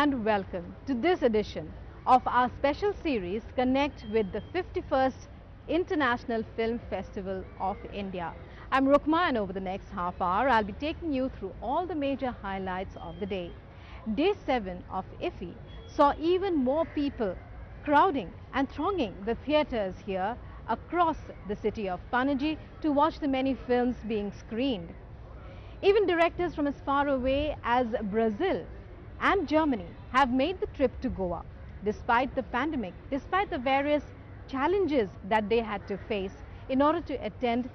and welcome to this edition of our special series Connect with the 51st International Film Festival of India. I'm Rukma, and over the next half hour I'll be taking you through all the major highlights of the day. Day 7 of IFFI saw even more people crowding and thronging the theatres here across the city of Panaji to watch the many films being screened. Even directors from as far away as Brazil and Germany have made the trip to Goa, despite the pandemic, despite the various challenges that they had to face in order to attend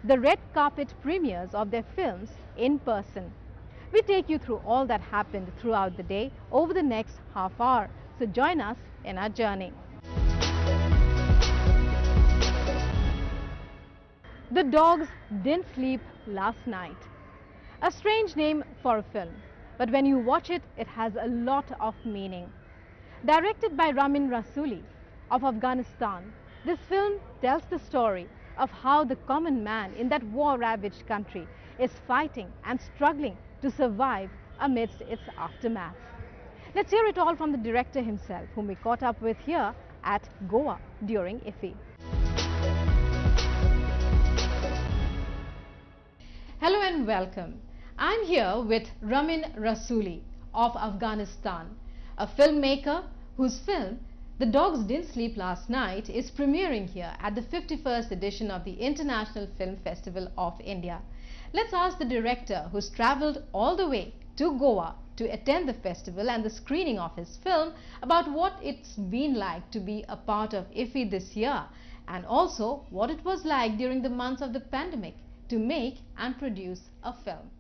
the red carpet premieres of their films in person. We take you through all that happened throughout the day over the next half hour. So join us in our journey. The Dogs Didn't Sleep Last Night. A strange name for a film, but when you watch it, it has a lot of meaning. Directed by Ramin Rasooli of Afghanistan, this film tells the story of how the common man in that war-ravaged country is fighting and struggling to survive amidst its aftermath. Let's hear it all from the director himself, whom we caught up with here at Goa during IFFI. Hello and welcome. I'm here with Ramin Rasooli of Afghanistan, a filmmaker whose film The Dogs Didn't Sleep Last Night is premiering here at the 51st edition of the International Film Festival of India. Let's ask the director, who's travelled all the way to Goa to attend the festival and the screening of his film, about what it's been like to be a part of IFFI this year, and also what it was like during the months of the pandemic to make and produce a film.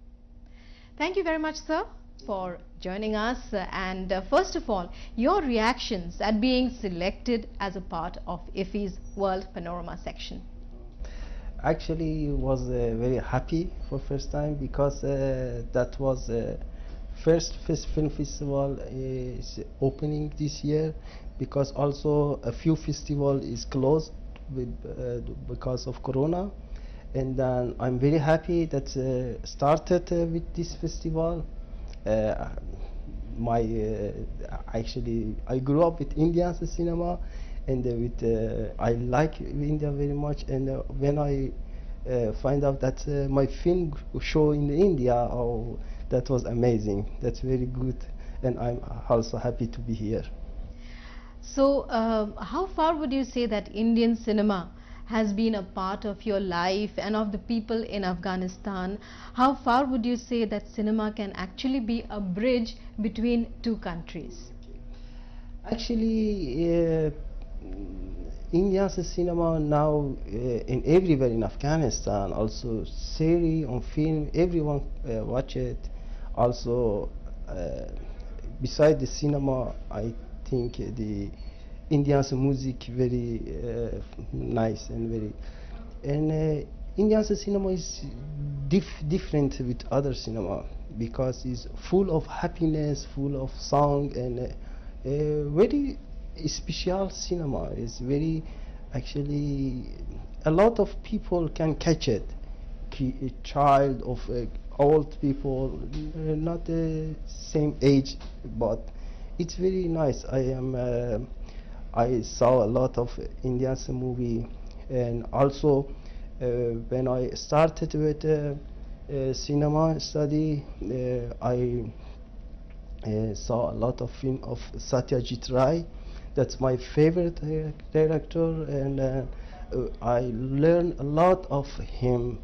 Thank you very much, sir, for joining us. And first of all, your reactions at being selected as a part of IFFI's World Panorama section. Actually, was very happy for first time because that was first film festival is opening this year, because also a few festival is closed with, because of Corona. And then I'm very happy that started with this festival. Actually, I grew up with Indian cinema, and I like India very much. And when I find out that my film show in India, oh, that was amazing. That's very good, and I'm also happy to be here. So, how far would you say that Indian cinema has been a part of your life and of the people in Afghanistan? How far would you say that cinema can actually be a bridge between two countries? Actually, Indian cinema now in everywhere in Afghanistan, also series on film, everyone watch it. Also, beside the cinema, I think the Indian music very nice and very, and Indian cinema is different with other cinema because it's full of happiness, full of song, and very special cinema. Is very, actually a lot of people can catch it. A child of old people, not the same age, but it's very nice. I saw a lot of Indian movie, and also when I started with cinema study, I saw a lot of film of Satyajit Ray. That's my favorite director, and I learned a lot of him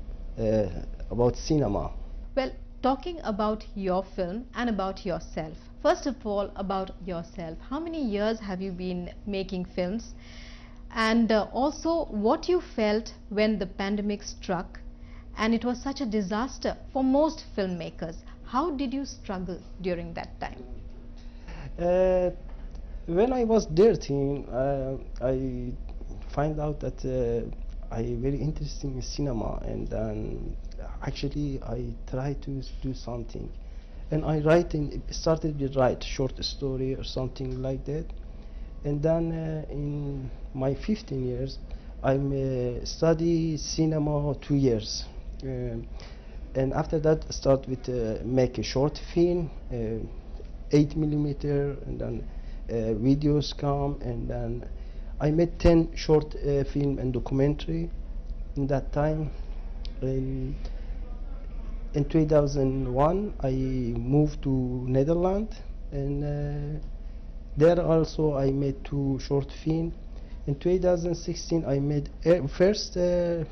about cinema. Well, talking about your film and about yourself, first of all, about yourself, how many years have you been making films? And also what you felt when the pandemic struck and it was such a disaster for most filmmakers. How did you struggle during that time? When I was 13, I find out that I very interested in cinema, and then actually I tried to do something, and I started to write short story or something like that. And then in my 15 years, I study cinema 2 years, and after that start with make a short film, 8 millimeter, and then videos come, and then I made 10 short film and documentary in that time. In 2001 I moved to Netherlands, and there also I made 2 short film. In 2016 I made first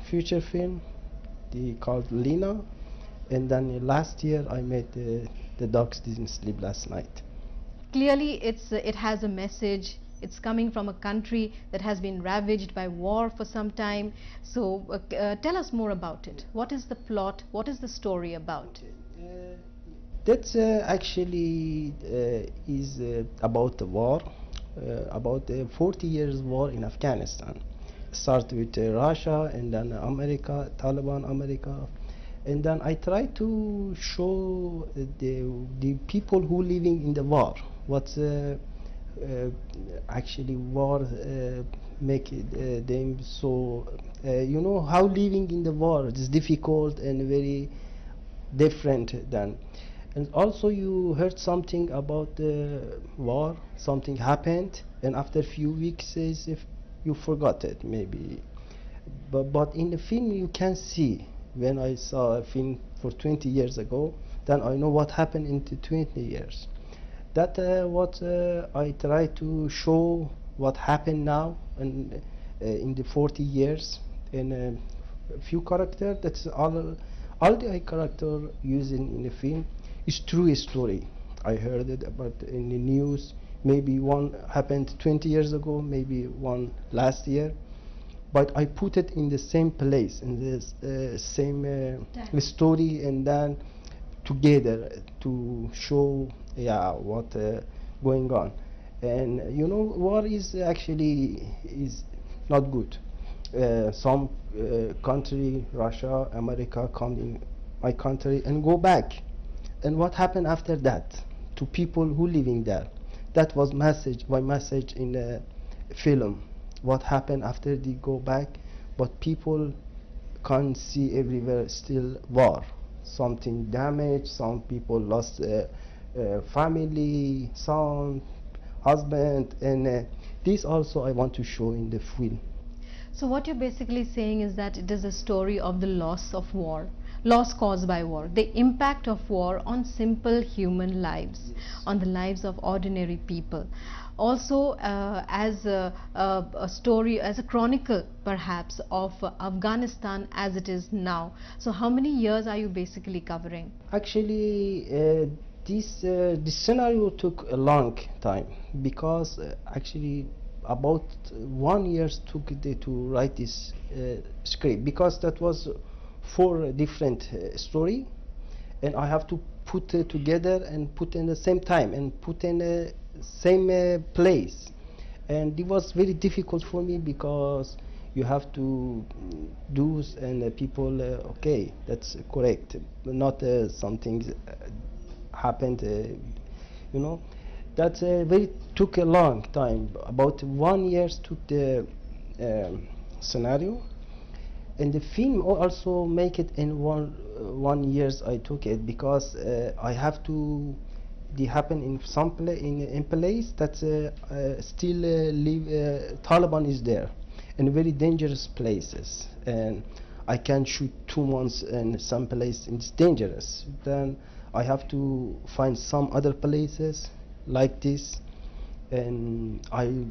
feature film called Lina, and then last year I made The Dogs Didn't Sleep Last Night. Clearly, it has a message. It's coming from a country that has been ravaged by war for some time. So tell us more about it. What is the plot? What is the story about? That's actually is about the war, about the 40 years war in Afghanistan. Start with Russia, and then America, Taliban America, and then I try to show the people who living in the war. What's actually war make them so you know how living in the war is difficult and very different than. And also you heard something about the war, something happened, and after a few weeks as if you forgot it maybe. But in the film you can see, when I saw a film for 20 years ago, then I know what happened in the 20 years. That what I try to show what happened now, and in the 40 years, and a few characters. That's all the character using in the film is true story. I heard it about in the news. Maybe one happened 20 years ago, maybe one last year, but I put it in the same place, in the same story, and then together to show what going on. And you know, war is actually is not good. Some country, Russia, America, come in my country and go back, and what happened after that to people who living there? That was my message in the film. What happened after they go back? But people can't see everywhere still war. Something damaged. Some people lost family, son, husband, and this also I want to show in the film. So what you're basically saying is that it is a story of the loss of war, loss caused by war, the impact of war on simple human lives, yes, on the lives of ordinary people. Also as a story, as a chronicle perhaps of Afghanistan as it is now. So how many years are you basically covering? Actually this scenario took a long time, because actually about 1 year took to write this script, because that was 4 different story, and I have to put it together and put in the same time and put in the same place, and it was very difficult for me, because you have to do, and people okay, that's correct, not something happened, you know. That very took a long time. About 1 year took the scenario, and the film also make it in one years I took it, because I have to. They happen in some in place that still live. Taliban is there, in very dangerous places, and I can shoot 2 months in some place. It's dangerous. Then I have to find some other places like this, and I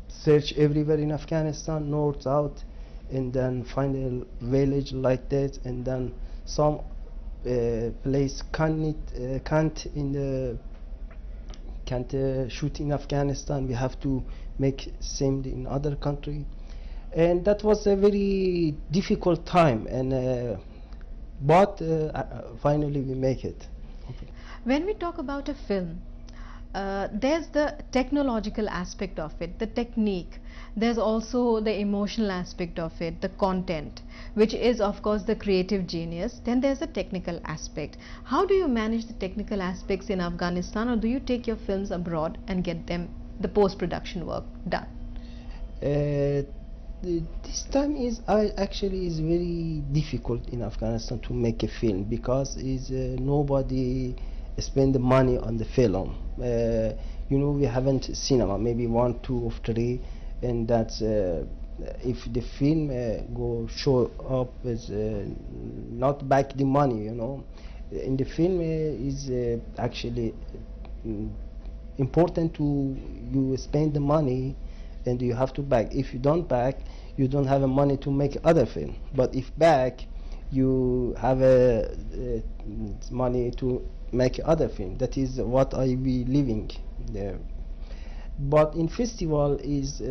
search everywhere in Afghanistan, north, south, and then find a village like that, and then some place can't shoot in Afghanistan. We have to make same in other country, and that was a very difficult time, and but finally we make it. Okay. When we talk about a film, there's the technological aspect of it, the technique. There's also the emotional aspect of it, the content, which is of course the creative genius. Then there's the technical aspect. How do you manage the technical aspects in Afghanistan, or do you take your films abroad and get them the post-production work done? This time is actually is very difficult in Afghanistan to make a film, because is nobody spend the money on the film. You know, we haven't cinema, maybe one, two, or three, and that's if the film go show up as not back the money, you know. In the film is actually mm, important to you spend the money and you have to back. If you don't back, you don't have a money to make other film. But if back, you have a money to make other film. That is what I be living there. But in festival is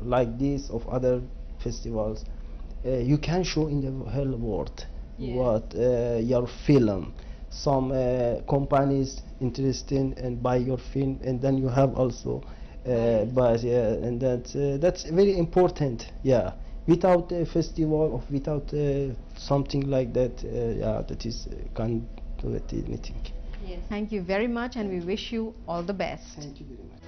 like this of other festivals, you can show in the whole world what your film. Some companies interested and buy your film, and then you have also but yeah, and that's very important. Yeah, without a festival or without something like that, yeah, that is can't do it anything. Yes. Thank you very much, and we wish you all the best. Thank you very much.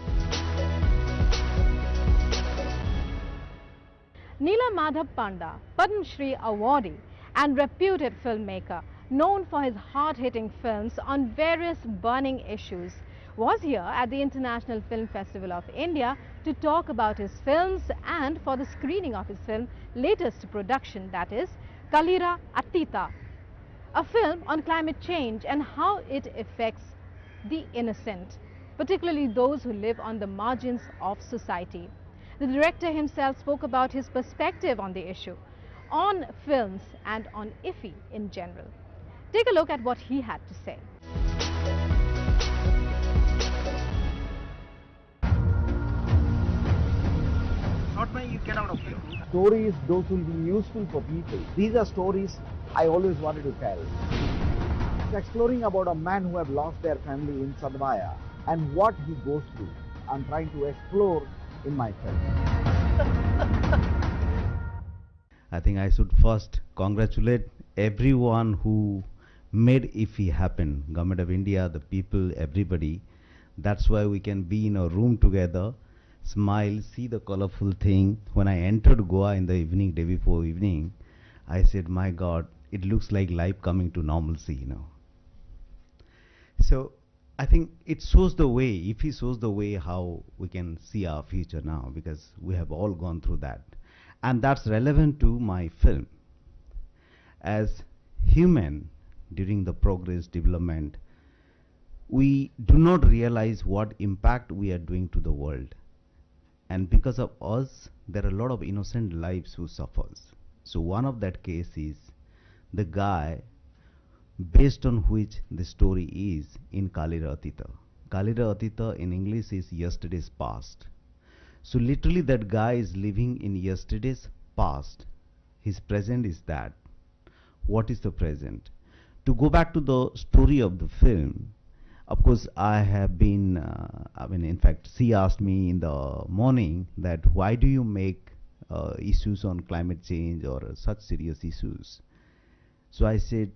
Neela Madhav Panda, Padma Shri awardee and reputed filmmaker, known for his hard-hitting films on various burning issues, was here at the International Film Festival of India to talk about his films and for the screening of his film latest production, that is Kalira Attita, a film on climate change and how it affects the innocent, particularly those who live on the margins of society. The director himself spoke about his perspective on the issue, on films and on IFFI in general. Take a look at what he had to say. You get out of here. Stories, those will be useful for people. These are stories I always wanted to tell. It's exploring about a man who have lost their family in Sadmaya and what he goes through. I'm trying to explore in my film. I think I should first congratulate everyone who made IFFI happen. Government of India, the people, everybody. That's why we can be in a room together, smile, see the colorful thing. When I entered Goa in the evening, day before evening, I said, my God, it looks like life coming to normalcy, you know. So I think it shows the way, if he shows the way how we can see our future now, because we have all gone through that. And that's relevant to my film. As human, during the progress, development, we do not realize what impact we are doing to the world. And because of us, there are a lot of innocent lives who suffers. So one of that case is the guy based on which the story is in Kalira Attita. Kalira Attita in English is yesterday's past. So literally that guy is living in yesterday's past. His present is that. What is the present? To go back to the story of the film, of course, I have been, in fact, she asked me in the morning that why do you make issues on climate change or such serious issues? So I said,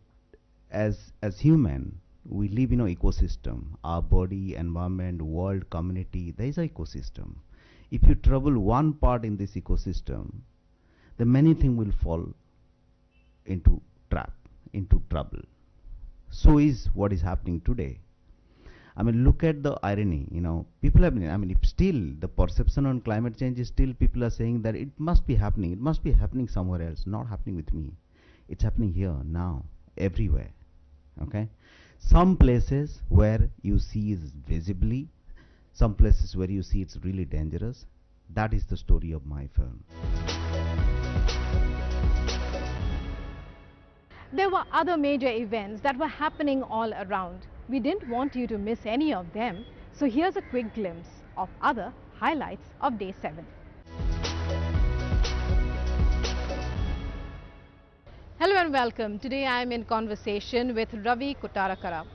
as human, we live in an ecosystem. Our body, environment, world, community, there is an ecosystem. If you trouble one part in this ecosystem, then many things will fall into trap, into trouble. So is what is happening today. I mean, look at the irony, you know, people have been, if still the perception on climate change is still people are saying that it must be happening somewhere else, not happening with me. It's happening here, now, everywhere, okay? Some places where you see is visibly, some places where you see it's really dangerous. That is the story of my film. There were other major events that were happening all around. We didn't want you to miss any of them, so here's a quick glimpse of other highlights of Day 7. Hello and welcome. Today I am in conversation with Ravi Kotarakara,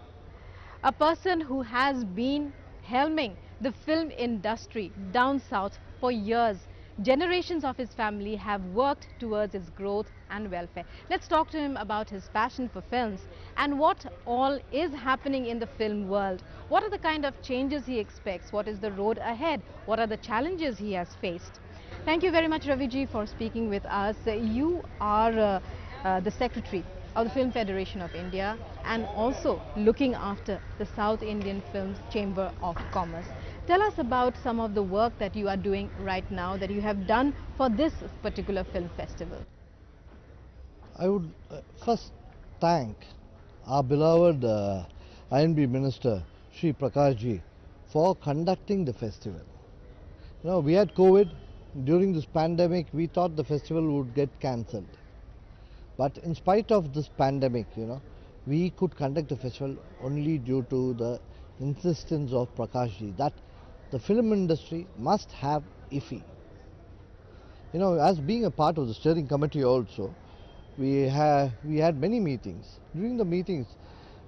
a person who has been helming the film industry down south for years. Generations of his family have worked towards its growth and welfare. Let's talk to him about his passion for films and what all is happening in the film world. What are the kind of changes he expects? What is the road ahead? What are the challenges he has faced? Thank you very much, Raviji, for speaking with us. You are the secretary of the Film Federation of India and also looking after the South Indian Films Chamber of Commerce. Tell us about some of the work that you are doing right now, that you have done for this particular film festival. I would first thank our beloved INB Minister, Shri Prakash Ji, for conducting the festival. You know, we had COVID. During this pandemic, we thought the festival would get cancelled. But in spite of this pandemic, you know, we could conduct the festival only due to the insistence of Prakash Ji that the film industry must have IFFI. You know, as being a part of the steering committee also, we had many meetings. During the meetings,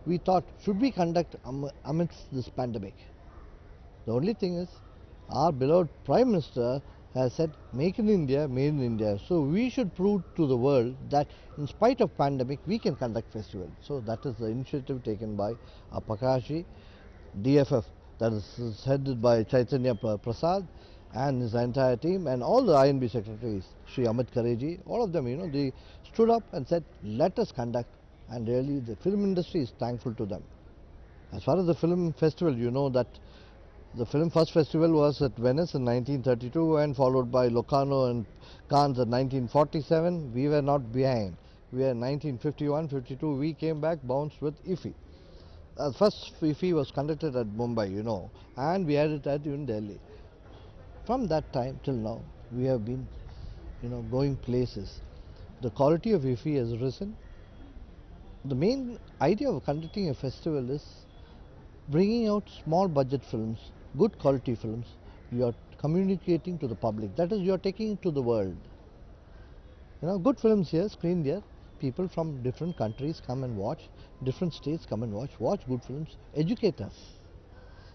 we thought, should we conduct amidst this pandemic? The only thing is, our beloved Prime Minister has said, make in India, made in India. So we should prove to the world that in spite of pandemic, we can conduct festival. So that is the initiative taken by Prakash Ji, DFF, that is headed by Chaitanya Prasad and his entire team, and all the INB secretaries, Sri Amit Kareji, all of them, you know, they stood up and said, let us conduct, and really the film industry is thankful to them. As far as the film festival, you know that the film first festival was at Venice in 1932 and followed by Locarno and Cannes in 1947. We were not behind. We were in 1951-52. We came back bounced with IFFI. First IFFI was conducted at Mumbai, you know, and we had it at even Delhi. From that time till now, we have been, you know, going places. The quality of IFFI has risen. The main idea of conducting a festival is bringing out small budget films, good quality films. You are communicating to the public. That is, you are taking it to the world. You know, good films here, screened here. People from different countries come and watch. Different states come and watch good films. Educate us.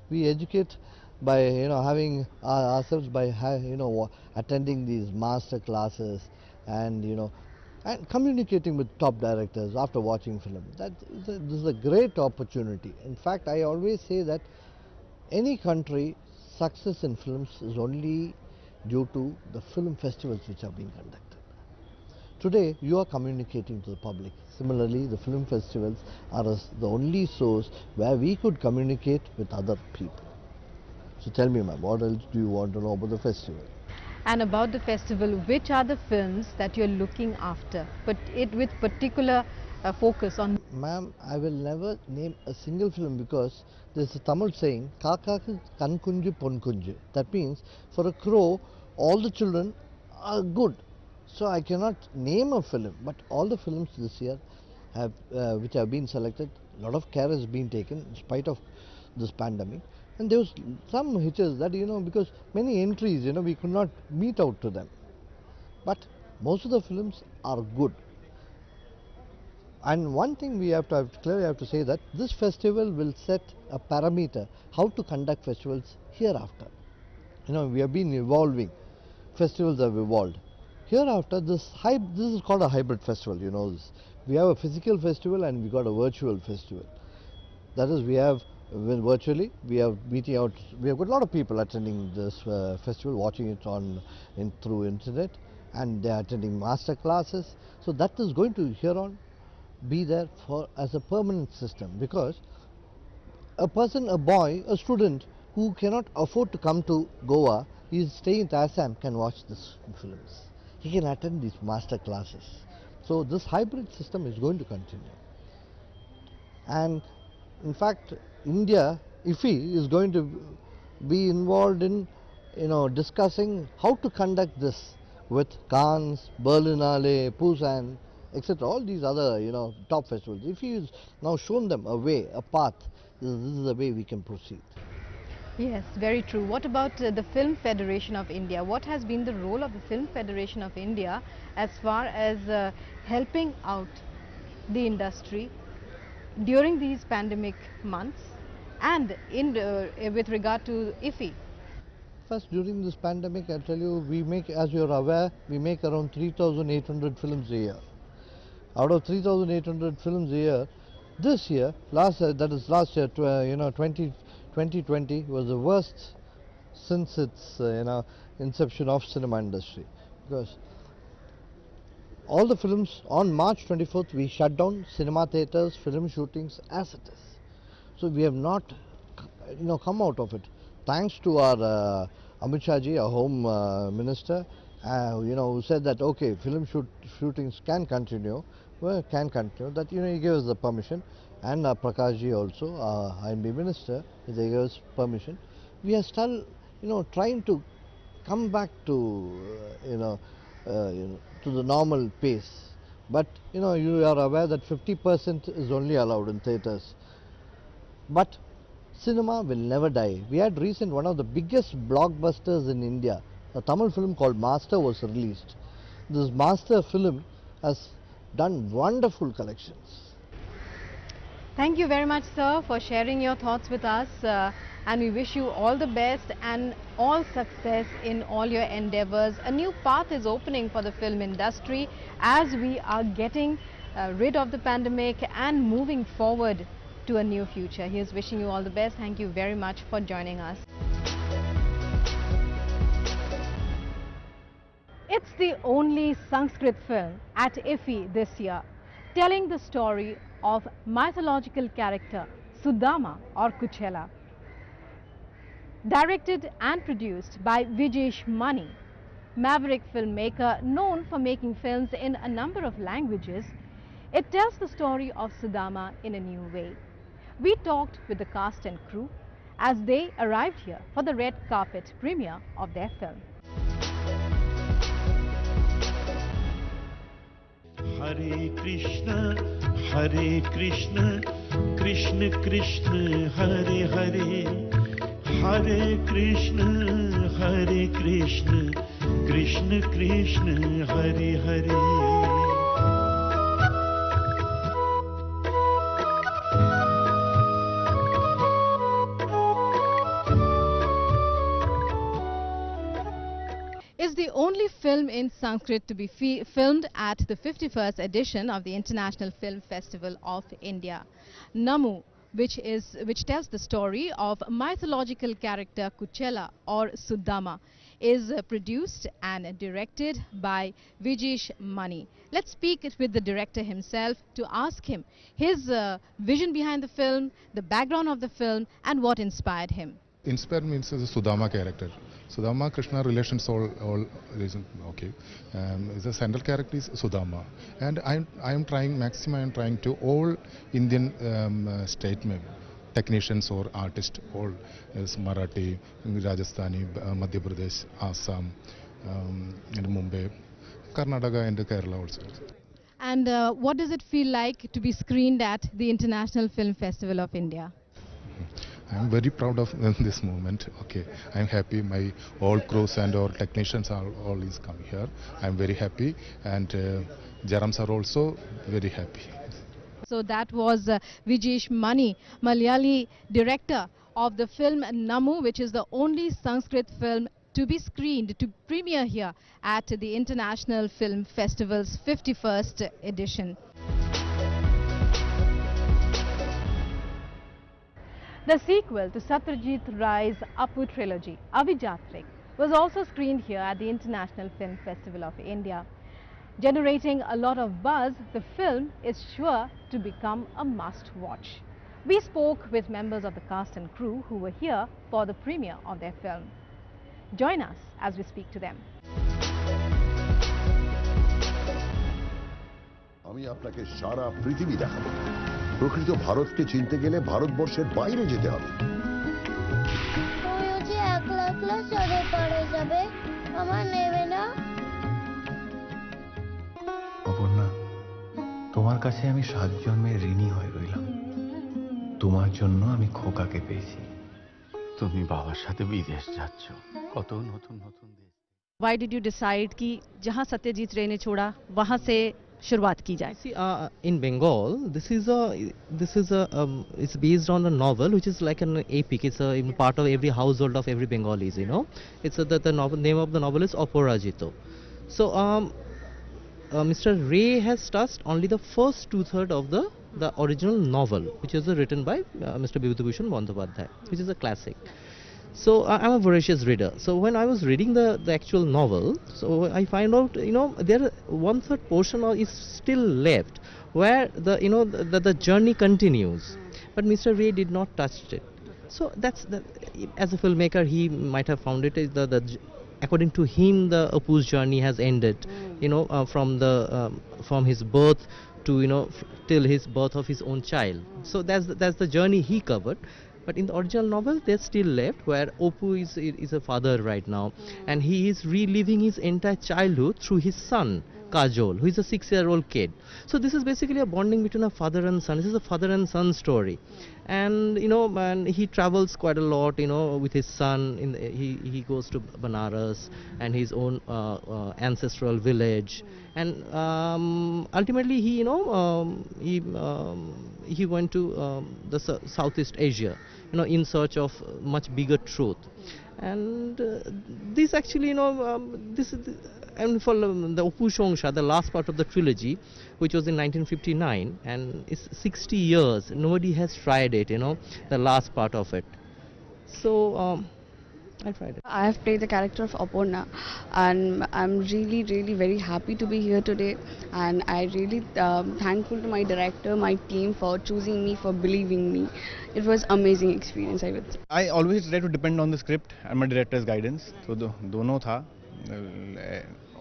We educate by, you know, having ourselves by, you know, attending these master classes and, you know, and communicating with top directors after watching film. This is a great opportunity. In fact, I always say that any country success in films is only due to the film festivals which are being conducted. Today, you are communicating to the public. Similarly, the film festivals are the only source where we could communicate with other people. So tell me, ma'am, what else do you want to know about the festival? And about the festival, which are the films that you're looking after, but with particular focus on? Ma'am, I will never name a single film because there's a Tamil saying, Kakakku Kankunju Ponkunju. That means, for a crow, all the children are good. So I cannot name a film, but all the films this year have, which have been selected, a lot of care has been taken in spite of this pandemic. And there was some hitches that, you know, because many entries, you know, we could not meet out to them. But most of the films are good. And one thing we have to clearly have to say that this festival will set a parameter how to conduct festivals hereafter. You know, we have been evolving. Festivals have evolved. Hereafter, this is called a hybrid festival, you know this. We have a physical festival and we got a virtual festival. That is, we have virtually, we have meeting out, we have got a lot of people attending this festival, watching it through internet, and they are attending master classes. So that is going to here on be there as a permanent system, because a person, a boy, a student who cannot afford to come to Goa, he is staying in Assam, can watch these films. He can attend these master classes. So this hybrid system is going to continue. And in fact, India, IFFI, is going to be involved in, you know, discussing how to conduct this with Cannes, Berlinale, Busan, etc. All these other, you know, top festivals. IFFI has now shown them a way, a path. This is the way we can proceed. Yes, very true. What about the Film Federation of India? What has been the role of the Film Federation of India as far as helping out the industry during these pandemic months and with regard to IFFI? First, during this pandemic, I tell you, we make, as you are aware, we make around 3,800 films a year. Out of 3,800 films a year, this year, that is last year, you know, 2020 was the worst since its, you know, inception of cinema industry, because all the films on March 24th we shut down cinema theatres, film shootings as it is. So we have not come out of it. Thanks to our Amit Shah ji, our Home Minister, who said that okay, film shootings can continue. Well, can continue. That he gave us the permission, and Prakash ji also, our INB Minister, they gave us permission. We are still, trying to come back to, to the normal pace. But you are aware that 50% is only allowed in theatres. But cinema will never die. We had one of the biggest blockbusters in India. A Tamil film called Master was released. This Master film has done wonderful collections. Thank you very much, sir, for sharing your thoughts with us. And we wish you all the best and all success in all your endeavors. A new path is opening for the film industry as we are getting rid of the pandemic and moving forward to a new future. He is wishing you all the best. Thank you very much for joining us. It's the only Sanskrit film at IFFI this year, telling the story of mythological character Sudama or Kuchela. Directed and produced by Vijesh Mani, maverick filmmaker known for making films in a number of languages, it tells the story of Sudama in a new way. We talked with the cast and crew as they arrived here for the red carpet premiere of their film. Hare Krishna, Krishna Krishna, Hare Hare, Hare Krishna, Krishna Krishna, Hare Hare. Is the only film in Sanskrit to be filmed at the 51st edition of the International Film Festival of India. Namu, which tells the story of mythological character Kuchela or Sudama, is produced and directed by Vijesh Mani. Let's speak with the director himself to ask him his vision behind the film, the background of the film, and what inspired him. Inspired means the Sudama character. Sudama Krishna relations all reason okay. The central character is Sudama, and I am trying to all Indian state technicians or artists, all is Marathi, Rajasthani, Madhya Pradesh, Assam, and Mumbai, Karnataka and Kerala also. And what does it feel like to be screened at the International Film Festival of India? I am very proud of this moment. Okay, I am happy. My all crews and all technicians are always coming here. I am very happy, and Jarams are also very happy. So that was Vijesh Mani, Malayali director of the film Namu, which is the only Sanskrit film to be screened, to premiere here at the International Film Festival's 51st edition. The sequel to Satyajit Ray's Apu trilogy, Avijatrik, was also screened here at the International Film Festival of India. Generating a lot of buzz, the film is sure to become a must-watch. We spoke with members of the cast and crew who were here for the premiere of their film. Join us as we speak to them. আমি আপনাকে সারা পৃথিবী দেখাবো। প্রকৃত ভারতকে চিনতে গেলে ভারতবর্ষের বাইরে যেতে হবে। ওই যে একলা একলা চলে পড়ে যাবে, আমার নেবে না। অপর্ণা, তোমার কাছে আমি 7 জন্মের ঋণী হয়ে রইলাম। তোমার জন্য আমি খোকাকে পেয়েছি। তুমি বাবার সাথে বিদেশ যাচ্ছ, কত নতুন নতুন দেশ। Why did you decide कि जहाँ सत्यजीत रे ने छोड़ा वहाँ से शुरुआत की जाए? See, in Bengal, this is it's based on a novel which is like an epic. It's a part of every household of every Bengalis. It's the name of the novel is Aparajito. So Mr. Ray has touched only the first 2/3 of the original novel, which is written by Mr. Bibhutibhushan Bandyopadhyay, which is a classic. So I'm a voracious reader. So when I was reading the actual novel, so I find out, there 1/3 portion is still left, where the journey continues, but Mr. Ray did not touch it. So that's as a filmmaker, he might have found it according to him, the Apu's journey has ended, from his birth to till his birth of his own child. So that's the journey he covered. But in the original novel, they're still left, where Apu is a father right now, and he is reliving his entire childhood through his son, Kajol, who is a 6-year-old kid. So this is basically a bonding between a father and son. This is a father and son story, and and he travels quite a lot, with his son. He goes to Banaras and his own ancestral village, and ultimately he went to the Southeast Asia, in search of much bigger truth. And this actually, this is and for the Apu Shongsha, the last part of the trilogy, which was in 1959, and it's 60 years, nobody has tried it, the last part of it. So I tried it. I have played the character of Aparna, and I'm really, really very happy to be here today, and I really thankful to my director, my team for choosing me, for believing me. It was amazing experience, I would say. I always try to depend on the script and my director's guidance. So dono tha.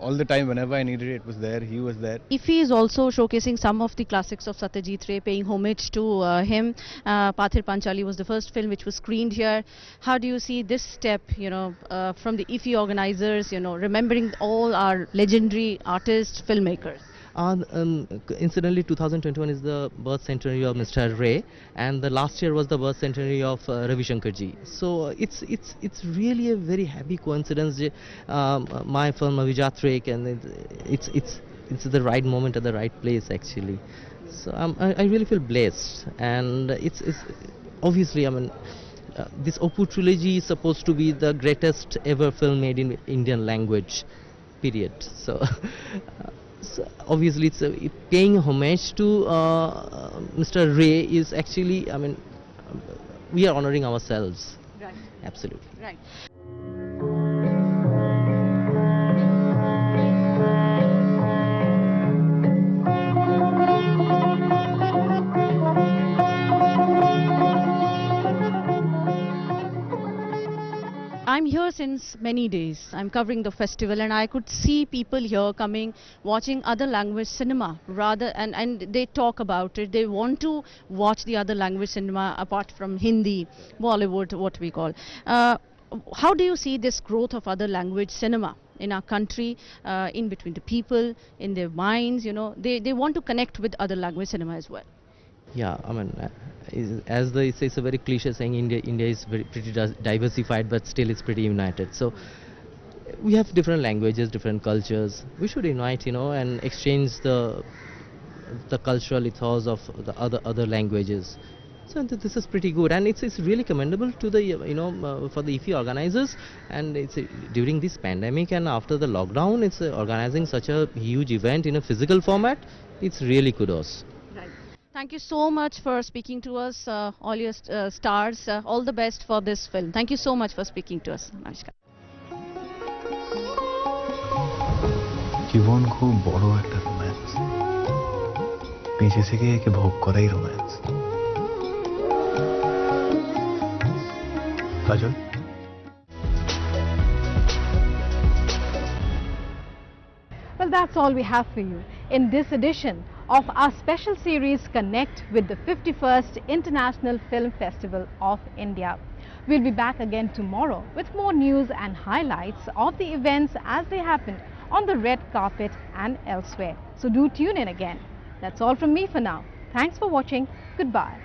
All the time, whenever I needed it, it was there. He was there. IFFI is also showcasing some of the classics of Satyajit Ray, paying homage to him. Pathir Panchali was the first film which was screened here. How do you see this step, from the IFFI organizers, remembering all our legendary artists, filmmakers? Incidentally, 2021 is the birth centenary of Mr. Ray, and the last year was the birth centenary of Ravi Shankar ji. So it's really a very happy coincidence. My film Avijat, and it's the right moment at the right place actually. So I really feel blessed, and it's obviously, this Apu trilogy is supposed to be the greatest ever film made in Indian language, period. So. So obviously, it's paying homage to Mr. Ray is actually, we are honoring ourselves. Right. Absolutely. Right. I'm here since many days. I'm covering the festival, and I could see people here coming, watching other language cinema and they talk about it. They want to watch the other language cinema apart from Hindi, Bollywood, what we call. How do you see this growth of other language cinema in our country, in between the people, in their minds? They want to connect with other language cinema as well. Yeah, as they say, it's a very cliche saying, India is pretty diversified, but still it's pretty united. So we have different languages, different cultures. We should unite, and exchange the cultural ethos of the other languages. So this is pretty good, and it's really commendable to the for the IFFI organizers, and it's during this pandemic and after the lockdown, it's organizing such a huge event in a physical format. It's really kudos. Thank you so much for speaking to us, all your stars. All the best for this film. Thank you so much for speaking to us. Namaskar. জীবন খুব বড় একটা romance, বেঁচে থেকে একে ভোগ করাই romance. Kajal, Well, that's all we have for you in this edition of our special series Connect with the 51st International Film Festival of India. We'll be back again tomorrow with more news and highlights of the events as they happened on the red carpet and elsewhere. So do tune in again. That's all from me for now. Thanks for watching. Goodbye.